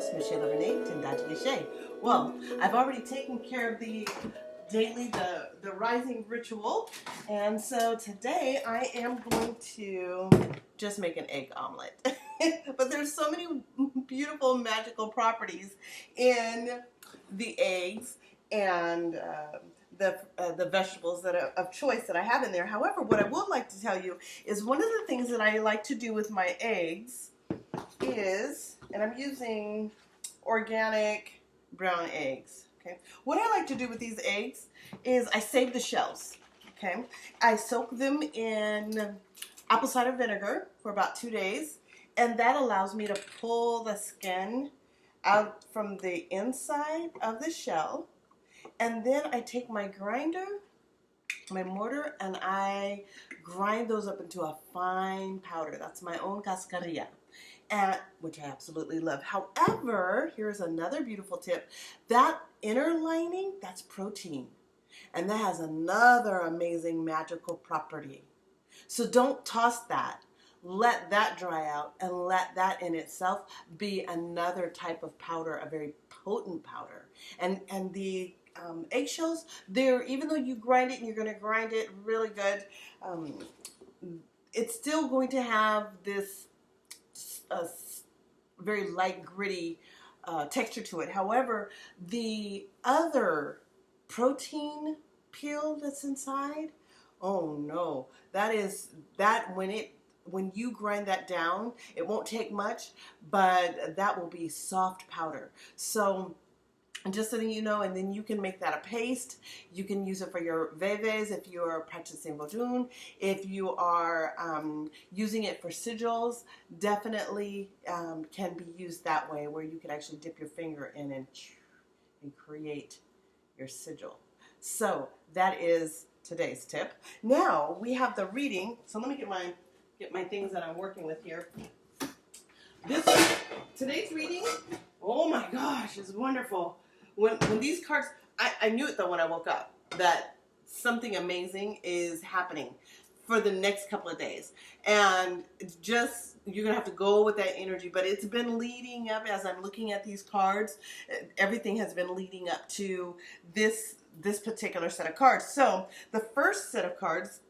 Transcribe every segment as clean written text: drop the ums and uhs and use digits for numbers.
host, Michaela Rena, Well, I've already taken care of the rising ritual, and so today I am going to just make an egg omelet. But there's so many beautiful magical properties in the eggs and the vegetables that are of choice that I have in there. However, what I would like to tell you is one of the things that I like to do with my eggs is, and I'm using organic brown eggs. Okay, what I like to do with these eggs is I save the shells. Okay, I soak them in apple cider vinegar for about 2 days, and that allows me to pull the skin out from the inside of the shell. And then I take my grinder, my mortar, and I grind those up into a fine powder. That's my own cascarilla, which I absolutely love. However, here's another beautiful tip. That inner lining, that's protein. And that has another amazing magical property. So don't toss that. Let that dry out and let that in itself be another type of powder, a very potent powder. And the eggshells, even though you grind it and you're going to grind it really good, it's still going to have this very light, gritty texture to it. However, the other protein peel that's inside, oh no, when you grind that down, it won't take much, but that will be soft powder. So just so that you know, and then you can make that a paste. You can use it for your veves if you are practicing vodun. If you are using it for sigils, definitely can be used that way, where you can actually dip your finger in and create your sigil. So that is today's tip. Now we have the reading. So let me get my things that I'm working with here. Today's reading, oh my gosh, is wonderful. When these cards, I knew it though when I woke up that something amazing is happening for the next couple of days. And it's just, you're going to have to go with that energy. But it's been leading up, as I'm looking at these cards, everything has been leading up to this particular set of cards. So the first set of cards,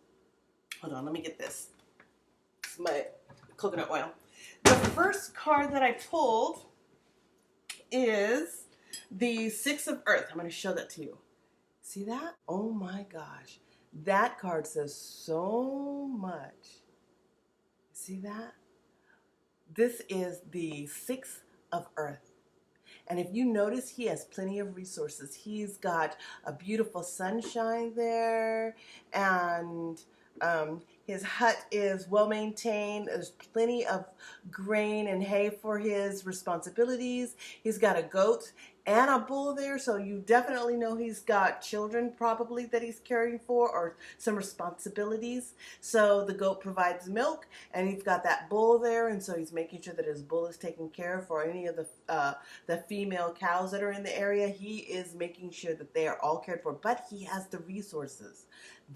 hold on, let me get this. It's my coconut oil. The first card that I pulled is the Six of Earth. I'm going to show that to you. See that? Oh my gosh. That card says so much. See that? This is the Six of Earth. And if you notice, he has plenty of resources. He's got a beautiful sunshine there, and his hut is well maintained. There's plenty of grain and hay for his responsibilities. He's got a goat and a bull there, so you definitely know he's got children probably that he's caring for, or some responsibilities. So the goat provides milk, and he's got that bull there, and so he's making sure that his bull is taken care of. For any of the female cows that are in the area, he is making sure that they are all cared for, but he has the resources.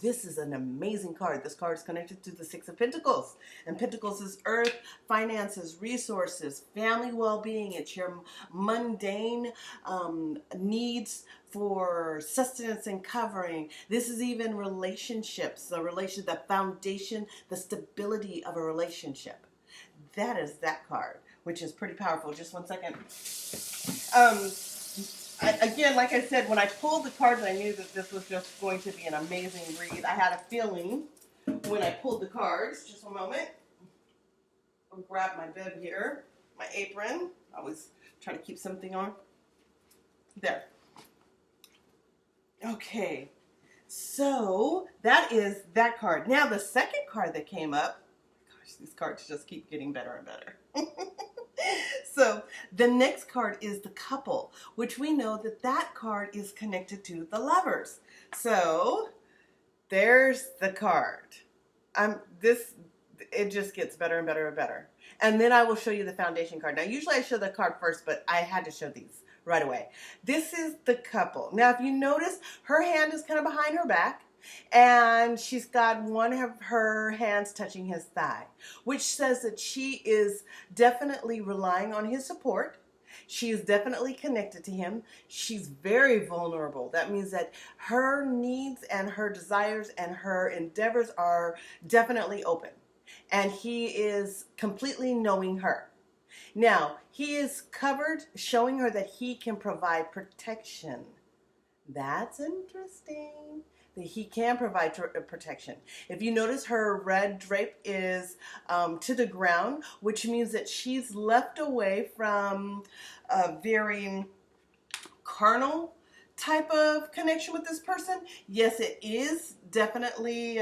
This is an amazing card. This card is connected to the Six of Pentacles. And Pentacles is earth, finances, resources, family well-being. It's your mundane needs for sustenance and covering. This is even relationships, the foundation, the stability of a relationship. That is that card, which is pretty powerful. Just one second. Again, like I said, when I pulled the cards, I knew that this was just going to be an amazing read. I had a feeling when I pulled the cards. Just one moment. I'll grab my bib here, my apron. I always try to keep something on. There. Okay. So that is that card. Now the second card that came up, gosh, these cards just keep getting better and better. So the next card is the couple, which we know that card is connected to the lovers. So there's the card. It just gets better and better and better. And then I will show you the foundation card. Now usually I show the card first, but I had to show these right away. This is the couple. Now if you notice, her hand is kind of behind her back, and she's got one of her hands touching his thigh, which says that she is definitely relying on his support. She is definitely connected to him. She's very vulnerable. That means that her needs and her desires and her endeavors are definitely open. And he is completely knowing her. Now, he is covered, showing her that he can provide protection. That's interesting. That he can provide protection. If you notice, her red drape is to the ground, which means that she's left away from a very carnal type of connection with this person. Yes, it is definitely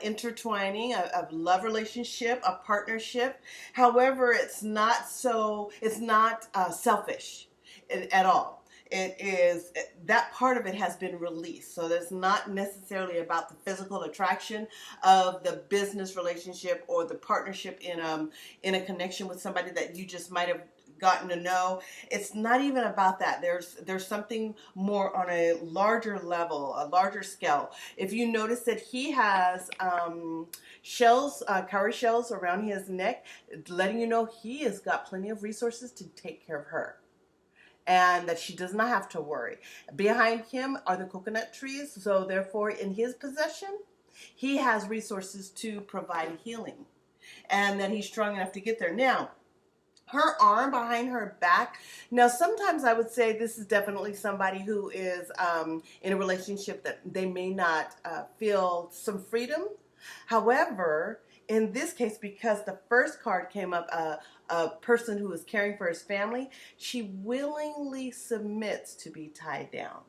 intertwining of love relationship, a partnership. However, it's not selfish at all. It is, that part of it has been released. So it's not necessarily about the physical attraction of the business relationship or the partnership in a connection with somebody that you just might have gotten to know. It's not even about that. There's something more on a larger level, a larger scale. If you notice that he has shells, cowrie shells around his neck, letting you know he has got plenty of resources to take care of her, and that she does not have to worry. Behind him are the coconut trees, so therefore in his possession, he has resources to provide healing, and that he's strong enough to get there. Now, her arm behind her back. Now, sometimes I would say this is definitely somebody who is in a relationship that they may not feel some freedom. However, in this case, because the first card came up, a person who is caring for his family, she willingly submits to be tied down.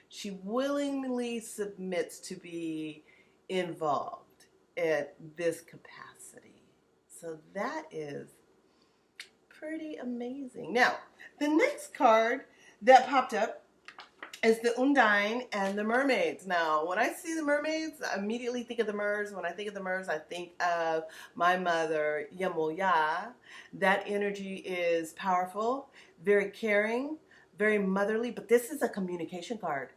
She willingly submits to be involved at this capacity. So that is pretty amazing. Now, the next card that popped up is the Undine and the Mermaids. Now, when I see the mermaids, I immediately think of the Mers. When I think of the Mers, I think of my mother, Yamoya. That energy is powerful, very caring, very motherly, but this is a communication card.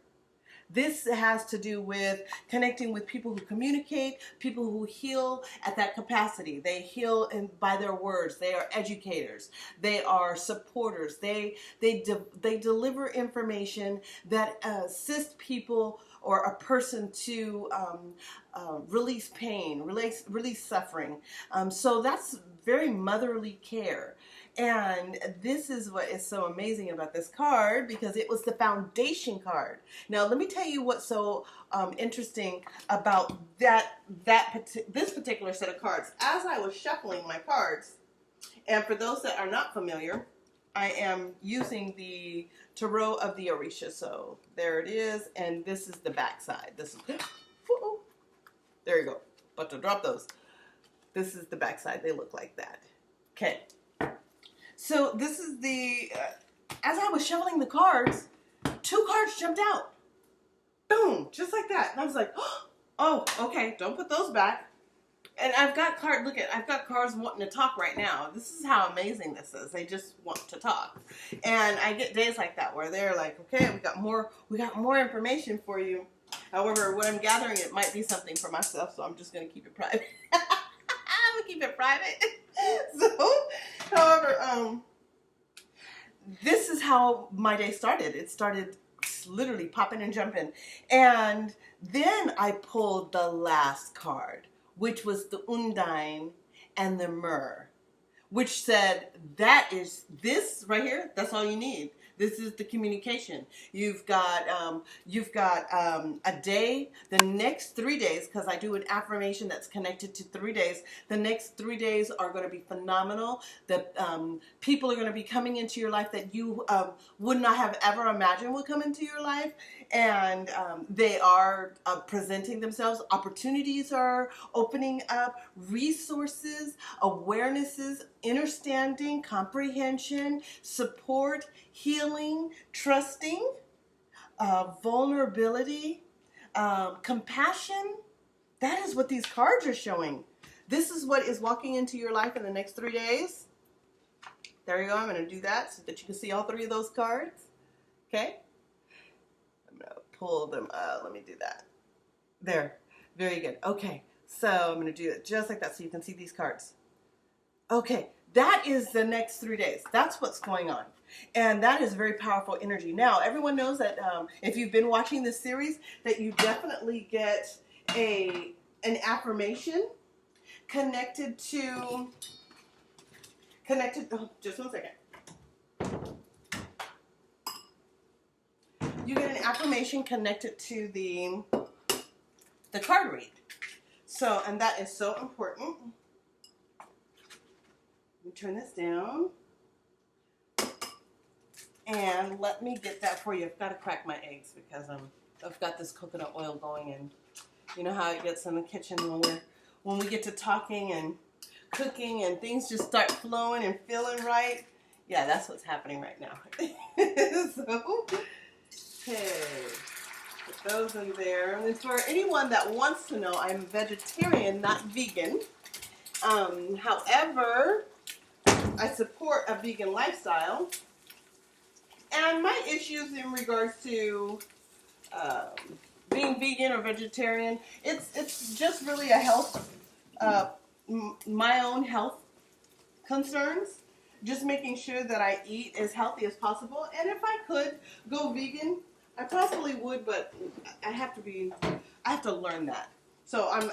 This has to do with connecting with people who communicate, people who heal at that capacity. They heal by their words. They are educators. They are supporters. They deliver information that assist people or a person to release pain, release suffering. So that's very motherly care. And this is what is so amazing about this card, because it was the foundation card. Now, let me tell you what's so interesting about this particular set of cards. As I was shuffling my cards, and for those that are not familiar, I am using the Tarot of the Orisha. So there it is, and this is the back side. This is, there you go. About to drop those. This is the back side. They look like that. Okay. So this is the, as I was shuffling the cards, 2 cards jumped out. Boom, just like that. And I was like, oh, okay, don't put those back. And I've got cards wanting to talk right now. This is how amazing this is. They just want to talk. And I get days like that where they're like, okay, we got more information for you. However, what I'm gathering, it might be something for myself, so I'm just going to keep it private. I'm going to keep it private. So, however, this is how my day started. It started literally popping and jumping. And then I pulled the last card, which was the Undine and the Myrrh, which said, that is this right here. That's all you need. This is the communication. You've got a day, the next 3 days, because I do an affirmation that's connected to 3 days. The next 3 days are going to be phenomenal. The people are going to be coming into your life that you would not have ever imagined would come into your life. And they are presenting themselves. Opportunities are opening up. Resources, awarenesses, understanding, comprehension, support, healing, trusting, vulnerability, compassion. That is what these cards are showing. This is what is walking into your life in the next 3 days. There you go. I'm going to do that so that you can see all 3 of those cards. Okay. I'm going to pull them up. Let me do that. There. Very good. Okay. So I'm going to do it just like that so you can see these cards. Okay, that is the next 3 days. That's what's going on. And that is very powerful energy. Now, everyone knows that if you've been watching this series, that you definitely get an affirmation connected, oh, just 1 second. You get an affirmation connected to the card read. So, and that is so important. Let me turn this down. And let me get that for you. I've got to crack my eggs because I've got this coconut oil going, and you know how it gets in the kitchen when we get to talking and cooking and things just start flowing and feeling right. Yeah, that's what's happening right now. So, okay, put those in there. And for anyone that wants to know, I'm vegetarian, not vegan. However, I support a vegan lifestyle. And my issues in regards to being vegan or vegetarian, it's just really a health, my own health concerns. Just making sure that I eat as healthy as possible. And if I could go vegan, I possibly would, but I have to learn that. So I'm,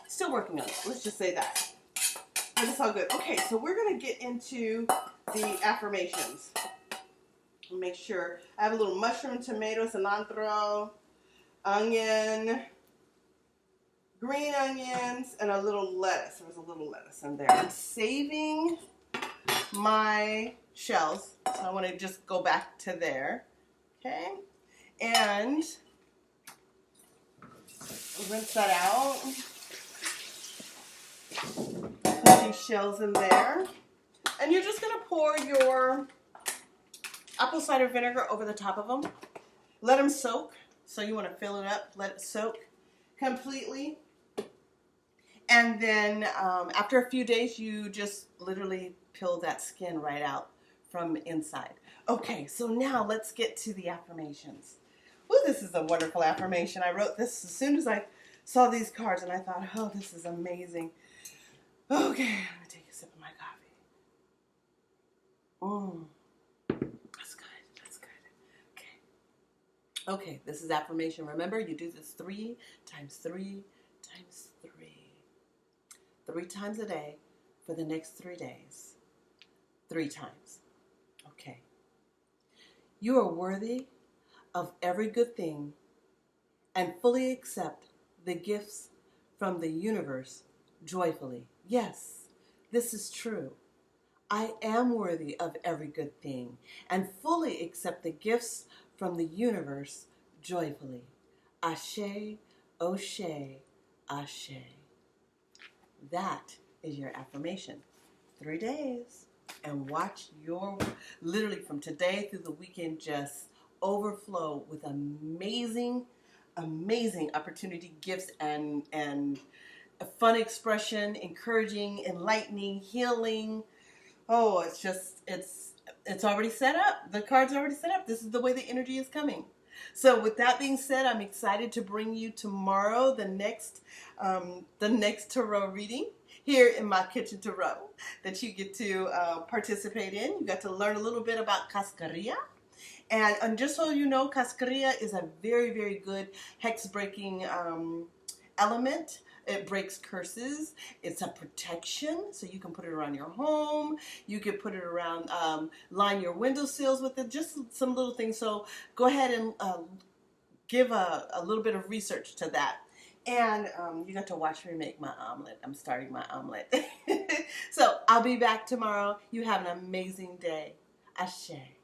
still working on it. Let's just say that. But it's all good. Okay, so we're going to get into the affirmations. Make sure I have a little mushroom, tomato, cilantro, onion, green onions, and a little lettuce. There's a little lettuce in there. I'm saving my shells, so I want to just go back to there. Okay, and rinse that out. Put these shells in there. And you're just going to pour your apple cider vinegar over the top of them. Let them soak. So you want to fill it up. Let it soak completely. And then after a few days, you just literally peel that skin right out from inside. Okay, so now let's get to the affirmations. Well, this is a wonderful affirmation. I wrote this as soon as I saw these cards, and I thought, oh, this is amazing. Okay, I'm going to take a sip of my coffee. That's good. That's good. Okay. Okay, this is affirmation. Remember, you do this 3 times 3 times 3. 3 times a day for the next 3 days. 3 times. Okay. You are worthy of every good thing and fully accept the gifts from the universe joyfully. Yes, this is true. I am worthy of every good thing and fully accept the gifts from the universe joyfully. Ashe, Oshe, Ashe. That is your affirmation. 3 days. And watch your, literally from today through the weekend, just overflow with amazing, amazing opportunity, gifts, and a fun expression, encouraging, enlightening, healing. Oh, it's just, it's already set up. The card's already set up. This is the way the energy is coming. So with that being said, I'm excited to bring you tomorrow the next tarot reading here in my kitchen tarot that you get to participate in. You got to learn a little bit about cascarilla. And just so you know, cascarilla is a very, very good hex-breaking element. It breaks curses. It's a protection, so you can put it around your home. You can put it around, line your windowsills with it, just some little things. So go ahead and give a little bit of research to that. And you got to watch me make my omelet. I'm starting my omelet. So I'll be back tomorrow. You have an amazing day. Ashe.